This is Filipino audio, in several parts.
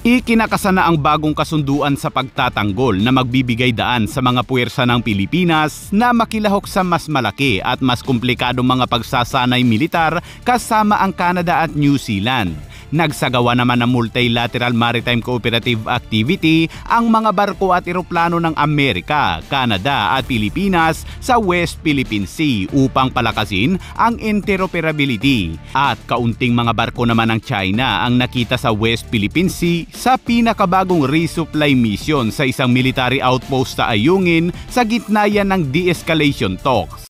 Ikinakasa na ang bagong kasunduan sa pagtatanggol na magbibigay daan sa mga puwersa ng Pilipinas na makilahok sa mas malaki at mas komplikadong mga pagsasanay militar kasama ang Canada at New Zealand. Nagsagawa naman ng Multilateral Maritime Cooperative Activity ang mga barko at eroplano ng Amerika, Canada at Pilipinas sa West Philippine Sea upang palakasin ang interoperability. At kaunting mga barko naman ng China ang nakita sa West Philippine Sea sa pinakabagong resupply mission sa isang military outpost sa Ayungin sa gitna yan ng de-escalation talks.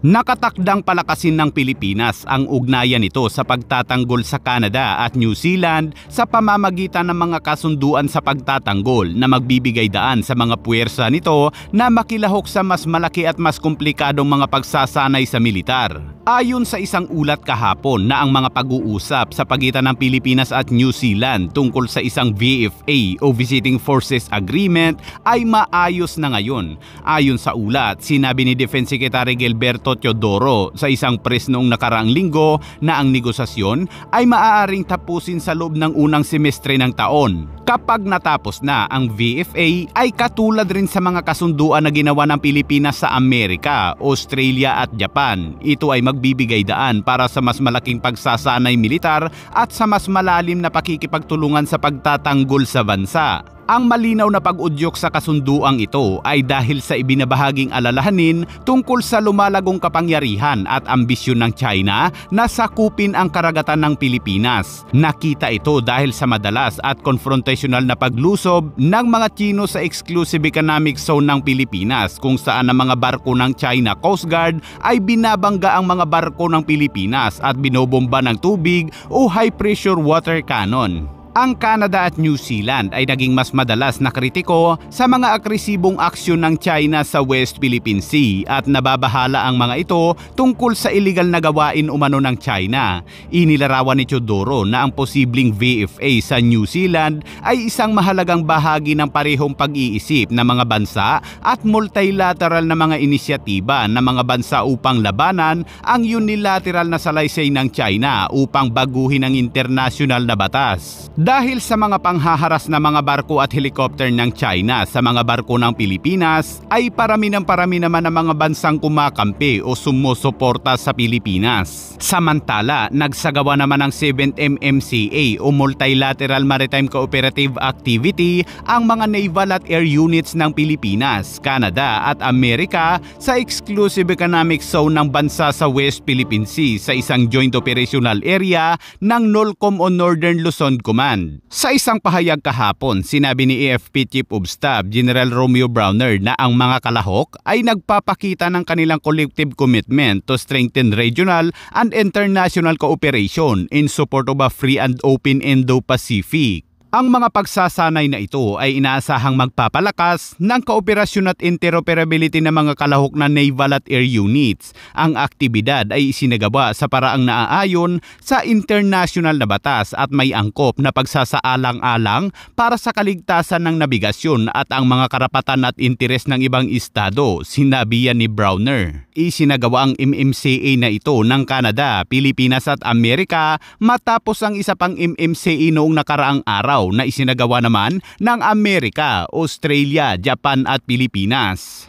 Nakatakdang palakasin ng Pilipinas ang ugnayan nito sa pagtatanggol sa Canada at New Zealand sa pamamagitan ng mga kasunduan sa pagtatanggol na magbibigay daan sa mga puwersa nito na makilahok sa mas malaki at mas komplikadong mga pagsasanay sa militar. Ayon sa isang ulat kahapon na ang mga pag-uusap sa pagitan ng Pilipinas at New Zealand tungkol sa isang VFA o Visiting Forces Agreement ay maayos na ngayon. Ayon sa ulat, sinabi ni Defense Secretary Gilberto Teodoro sa isang press noong nakaraang linggo na ang negosasyon ay maaaring tapusin sa loob ng unang semestre ng taon. Kapag natapos na ang VFA ay katulad rin sa mga kasunduan na ginawa ng Pilipinas sa Amerika, Australia at Japan. Ito ay magbibigay daan para sa mas malaking pagsasanay militar at sa mas malalim na pakikipagtulungan sa pagtatanggol sa bansa. Ang malinaw na pag-udyok sa kasunduang ito ay dahil sa ibinabahaging alalahanin tungkol sa lumalagong kapangyarihan at ambisyon ng China na sakupin ang karagatan ng Pilipinas. Nakita ito dahil sa madalas at konfrontasyonal na paglusob ng mga Chino sa Exclusive Economic Zone ng Pilipinas kung saan ang mga barko ng China Coast Guard ay binabangga ang mga barko ng Pilipinas at binobomba ng tubig o high-pressure water cannon. Ang Canada at New Zealand ay naging mas madalas na kritiko sa mga agresibong aksyon ng China sa West Philippine Sea at nababahala ang mga ito tungkol sa iligal na gawain umano ng China. Inilarawan ni Teodoro na ang posibleng VFA sa New Zealand ay isang mahalagang bahagi ng parehong pag-iisip ng mga bansa at multilateral na mga inisyatiba ng mga bansa upang labanan ang unilateral na salaysay ng China upang baguhin ang internasyonal na batas. Dahil sa mga panghaharas na mga barko at helicopter ng China sa mga barko ng Pilipinas, ay parami naman ang mga bansang kumakampi o sumusuporta sa Pilipinas. Samantala, nagsagawa naman ng 7th MMCA o Multilateral Maritime Cooperative Activity ang mga naval at air units ng Pilipinas, Canada at Amerika sa Exclusive Economic Zone ng bansa sa West Philippine Sea sa isang joint operational area ng NOLCOM o Northern Luzon Command. Sa isang pahayag kahapon, sinabi ni AFP Chief of Staff General Romeo Browner na ang mga kalahok ay nagpapakita ng kanilang collective commitment to strengthen regional and international cooperation in support of a free and open Indo-Pacific. Ang mga pagsasanay na ito ay inaasahang magpapalakas ng kooperasyon at interoperability ng mga kalahok na naval at air units. Ang aktibidad ay isinagawa sa paraang naaayon sa international na batas at may angkop na pagsasaalang-alang para sa kaligtasan ng nabigasyon at ang mga karapatan at interes ng ibang estado, sinabi yan ni Browner. Isinagawa ang MMCA na ito ng Canada, Pilipinas at Amerika matapos ang isa pang MMCA noong nakaraang araw na isinagawa naman ng Amerika, Australia, Japan at Pilipinas.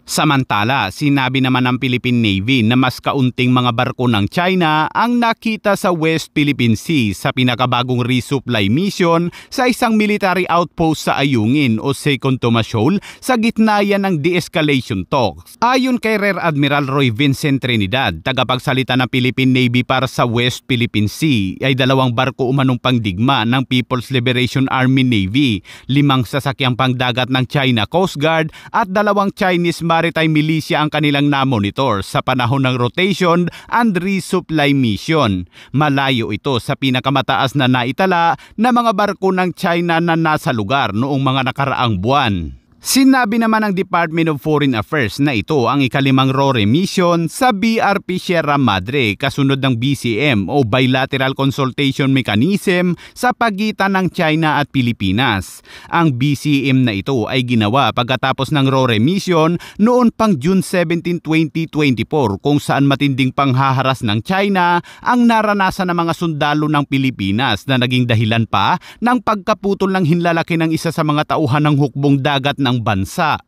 Samantala, sinabi naman ng Philippine Navy na mas kaunting mga barko ng China ang nakita sa West Philippine Sea sa pinakabagong resupply mission sa isang military outpost sa Ayungin o Second Tomas Shoal sa gitna yan ng de-escalation talks. Ayon kay Rear Admiral Roy Vincent Trinidad, tagapagsalita ng Philippine Navy para sa West Philippine Sea, ay 2 barko umanong pangdigma ng People's Liberation Army Navy, 5 sasakyang pangdagat ng China Coast Guard at 2 Chinese Maritime Militia ang kanilang namonitor sa panahon ng rotation and resupply mission. Malayo ito sa pinakamataas na naitala na mga barko ng China na nasa lugar noong mga nakaraang buwan. Sinabi naman ng Department of Foreign Affairs na ito ang ikalimang RORE mission sa BRP Sierra Madre kasunod ng BCM o Bilateral Consultation Mechanism sa pagitan ng China at Pilipinas. Ang BCM na ito ay ginawa pagkatapos ng RORE mission noon pang June 17, 2024 kung saan matinding panghaharas ng China ang naranasan ng mga sundalo ng Pilipinas na naging dahilan pa ng pagkaputol ng hinlalaki ng isa sa mga tauhan ng hukbong dagat ng bansa.